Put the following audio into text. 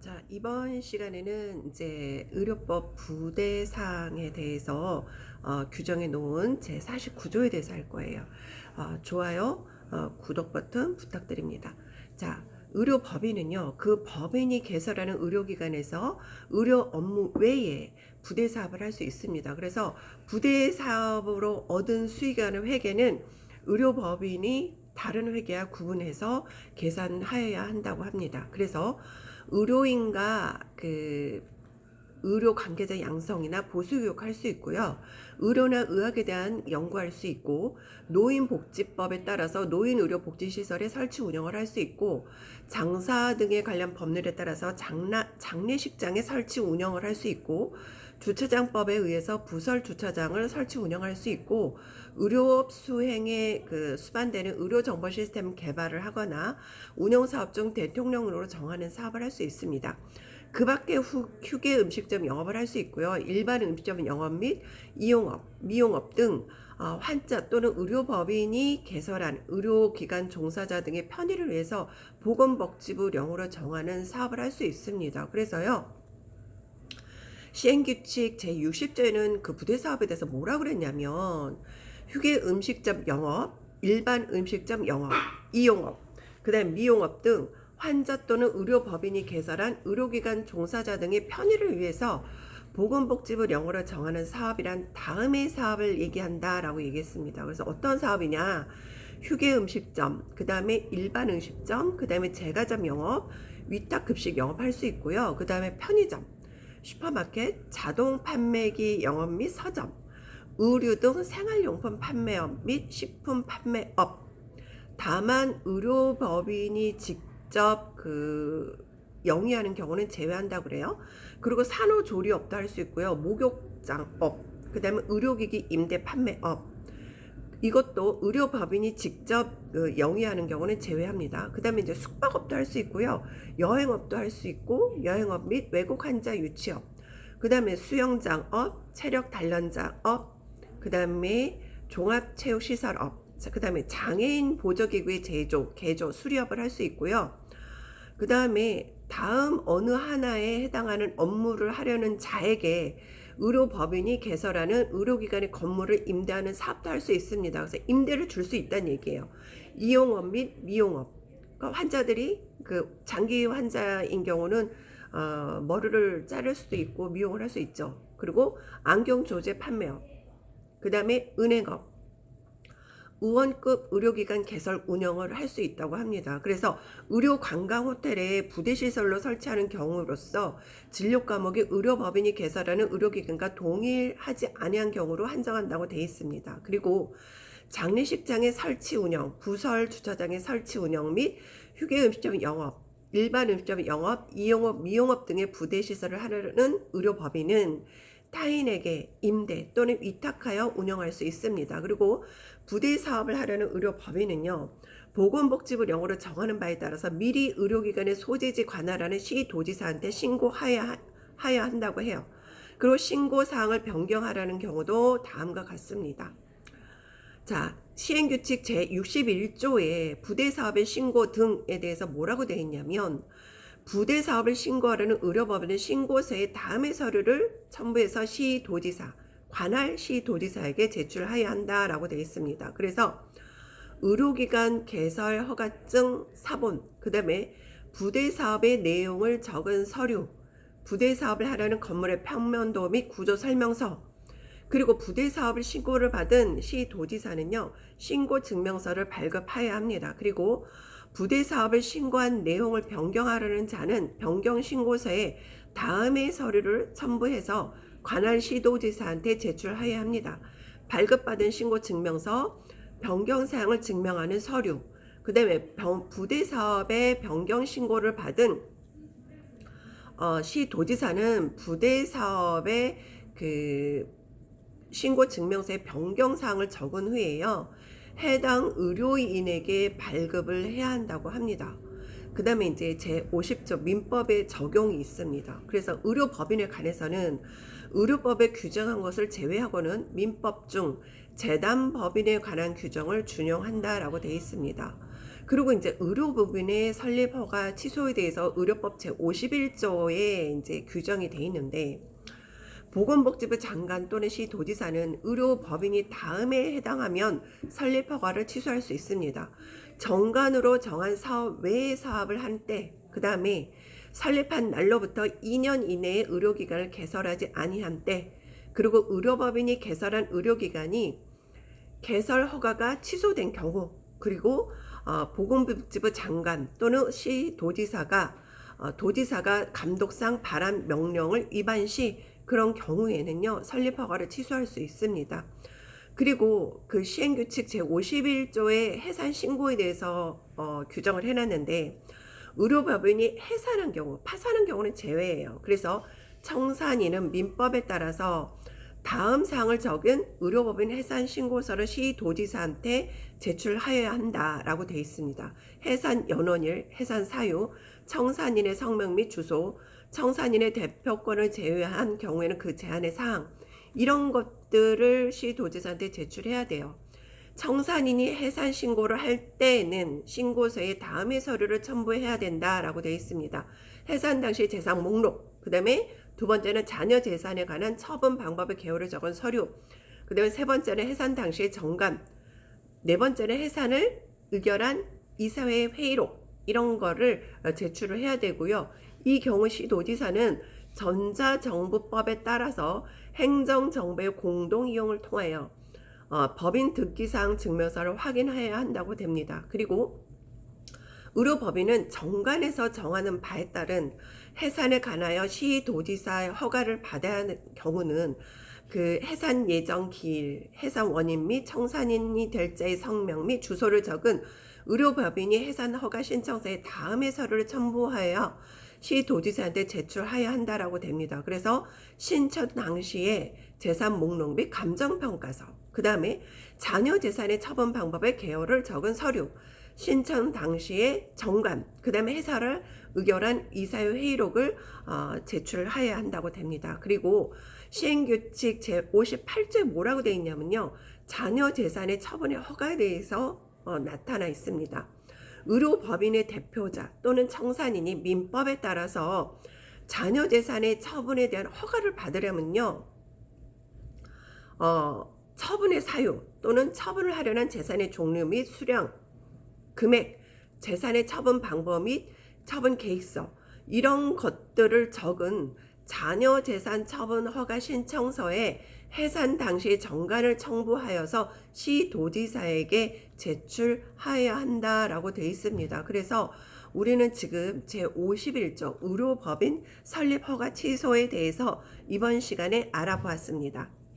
자, 이번 시간에는 이제 의료법 부대사항에 대해서 규정해 놓은 제 49조에 대해서 할 거예요. 좋아요, 구독 버튼 부탁드립니다. 자, 의료법인은요, 그 법인이 개설하는 의료기관에서 의료 업무 외에 부대 사업을 할 수 있습니다. 그래서 부대 사업으로 얻은 수익하는 회계는 의료법인이 다른 회계와 구분해서 계산하여야 한다고 합니다. 그래서 의료인과 의료 관계자 양성이나 보수 교육할 수 있고요. 의료나 의학에 대한 연구할 수 있고, 노인복지법에 따라서 노인의료복지시설의 설치 운영을 할 수 있고, 장사 등에 관련 법률에 따라서 장례식장의 설치 운영을 할 수 있고, 주차장법에 의해서 부설 주차장을 설치 운영할 수 있고, 의료업 수행에 수반되는 의료정보 시스템 개발을 하거나 운영사업 중 대통령으로 정하는 사업을 할 수 있습니다. 그 밖에 휴게 음식점 영업을 할 수 있고요. 일반 음식점 영업 및 이용업, 미용업 등 환자 또는 의료법인이 개설한 의료기관 종사자 등의 편의를 위해서 보건복지부령으로 정하는 사업을 할 수 있습니다. 그래서요. 시행규칙 제60조에는 그 부대사업에 대해서 뭐라 그랬냐면 휴게 음식점 영업, 일반 음식점 영업, 이용업, 그 다음 미용업 등 환자 또는 의료법인이 개설한 의료기관 종사자 등의 편의를 위해서 보건복지부 령으로 정하는 사업이란 다음의 사업을 얘기한다라고 얘기했습니다. 그래서 어떤 사업이냐? 휴게 음식점, 그 다음에 일반 음식점, 그 다음에 제과점 영업, 위탁급식 영업할 수 있고요. 그 다음에 편의점, 슈퍼마켓, 자동 판매기 영업 및 서점, 의류 등 생활용품 판매업 및 식품 판매업. 다만 의료법인이 직접 영위하는 경우는 제외한다고 그래요. 그리고 산후조리업도 할 수 있고요. 목욕장업, 그 다음에 의료기기 임대 판매업. 이것도 의료법인이 직접 영위하는 경우는 제외합니다. 그 다음에 이제 숙박업도 할 수 있고요. 여행업도 할 수 있고, 여행업 및 외국 환자 유치업. 그 다음에 수영장업, 체력 단련장업, 그 다음에 종합체육시설업, 그 다음에 장애인 보조기구의 제조, 개조, 수리업을 할 수 있고요. 그 다음에 다음 어느 하나에 해당하는 업무를 하려는 자에게 의료법인이 개설하는 의료기관의 건물을 임대하는 사업도 할 수 있습니다. 그래서 임대를 줄 수 있다는 얘기예요. 이용업 및 미용업. 그러니까 환자들이 장기 환자인 경우는 머리를 자를 수도 있고 미용을 할 수 있죠. 그리고 안경 조제 판매업. 그 다음에 은행업. 의원급 의료기관 개설 운영을 할 수 있다고 합니다. 그래서 의료관광호텔에 부대시설로 설치하는 경우로서 진료과목이 의료법인이 개설하는 의료기관과 동일하지 아니한 경우로 한정한다고 되어 있습니다. 그리고 장례식장의 설치 운영, 부설 주차장의 설치 운영 및 휴게 음식점 영업, 일반 음식점 영업, 이용업, 미용업 등의 부대시설을 하려는 의료법인은 타인에게 임대 또는 위탁하여 운영할 수 있습니다. 그리고 부대 사업을 하려는 의료법인은요. 보건복지부령으로 정하는 바에 따라서 미리 의료기관의 소재지 관할하는 시도지사한테 신고하여야 한다고 해요. 그리고 신고사항을 변경하라는 경우도 다음과 같습니다. 자, 시행규칙 제61조에 부대사업의 신고 등에 대해서 뭐라고 되어 있냐면 부대 사업을 신고하려는 의료법인은 신고서에 다음의 서류를 첨부해서 시도지사, 관할 시도지사에게 제출해야 한다라고 되어 있습니다. 그래서 의료기관 개설 허가증 사본, 그 다음에 부대 사업의 내용을 적은 서류, 부대 사업을 하려는 건물의 평면도 및 구조 설명서, 그리고 부대 사업을 신고를 받은 시도지사는요, 신고 증명서를 발급해야 합니다. 그리고 부대 사업을 신고한 내용을 변경하려는 자는 변경 신고서에 다음의 서류를 첨부해서 관할 시도지사한테 제출해야 합니다. 발급받은 신고 증명서, 변경 사항을 증명하는 서류, 그 다음에 부대 사업의 변경 신고를 받은 시도지사는 부대 사업의 신고 증명서에 변경 사항을 적은 후에요. 해당 의료인에게 발급을 해야 한다고 합니다. 그 다음에 이제 제50조 민법의 적용이 있습니다. 그래서 의료법인에 관해서는 의료법에 규정한 것을 제외하고는 민법 중 재단법인에 관한 규정을 준용한다라고 되어 있습니다. 그리고 이제 의료법인의 설립 허가 취소에 대해서 의료법 제51조에 이제 규정이 돼 있는데, 보건복지부 장관 또는 시도지사는 의료법인이 다음에 해당하면 설립 허가를 취소할 수 있습니다. 정관으로 정한 사업 외의 사업을 한 때, 그 다음에 설립한 날로부터 2년 이내에 의료기관을 개설하지 아니한 때, 그리고 의료법인이 개설한 의료기관이 개설 허가가 취소된 경우, 그리고 보건복지부 장관 또는 시도지사가 도지사가 감독상 발한 명령을 위반 시 그런 경우에는요 설립 허가를 취소할 수 있습니다. 그리고 그 시행규칙 제51조의 해산 신고에 대해서 규정을 해놨는데, 의료법인이 해산한 경우, 파산한 경우는 제외예요. 그래서 청산인은 민법에 따라서 다음 사항을 적은 의료법인 해산 신고서를 시도지사한테 제출하여야 한다라고 되어 있습니다. 해산 연원일, 해산 사유, 청산인의 성명 및 주소, 청산인의 대표권을 제외한 경우에는 그 제한의 사항, 이런 것들을 시도지사한테 제출해야 돼요. 청산인이 해산 신고를 할 때에는 신고서에 다음의 서류를 첨부해야 된다라고 되어 있습니다. 해산 당시 재산 목록, 그 다음에 두 번째는 자녀 재산에 관한 처분 방법의 개요를 적은 서류, 그 다음에 세 번째는 해산 당시의 정관, 네 번째는 해산을 의결한 이사회의 회의록, 이런 거를 제출을 해야 되고요. 이 경우 시도지사는 전자정부법에 따라서 행정정보의 공동이용을 통하여 법인 등기사항 증명서를 확인해야 한다고 됩니다. 그리고 의료법인은 정관에서 정하는 바에 따른 해산에 관하여 시도지사의 허가를 받아야 하는 경우는 그 해산 예정 기일, 해산 원인 및 청산인이 될 자의 성명 및 주소를 적은 의료법인이 해산 허가 신청서에 다음의 서류를 첨부하여 시도지사한테 제출해야 한다라고 됩니다. 그래서 신청 당시에 재산 목록 및 감정평가서, 그 다음에 자녀 재산의 처분 방법의 개요를 적은 서류, 신청 당시에 정관, 그 다음에 해사를 의결한 이사회 회의록을 제출해야 한다고 됩니다. 그리고 시행규칙 제58조에 뭐라고 되어 있냐면요, 자녀 재산의 처분의 허가에 대해서 나타나 있습니다. 의료법인의 대표자 또는 청산인이 민법에 따라서 자녀 재산의 처분에 대한 허가를 받으려면요, 처분의 사유 또는 처분을 하려는 재산의 종류 및 수량, 금액, 재산의 처분 방법 및 처분 계획서, 이런 것들을 적은 자녀 재산 처분 허가 신청서에 해산 당시 정관을 첨부하여서 시도지사에게 제출해야 한다라고 되어 있습니다. 그래서 우리는 지금 제51조 의료법인 설립 허가 취소에 대해서 이번 시간에 알아보았습니다.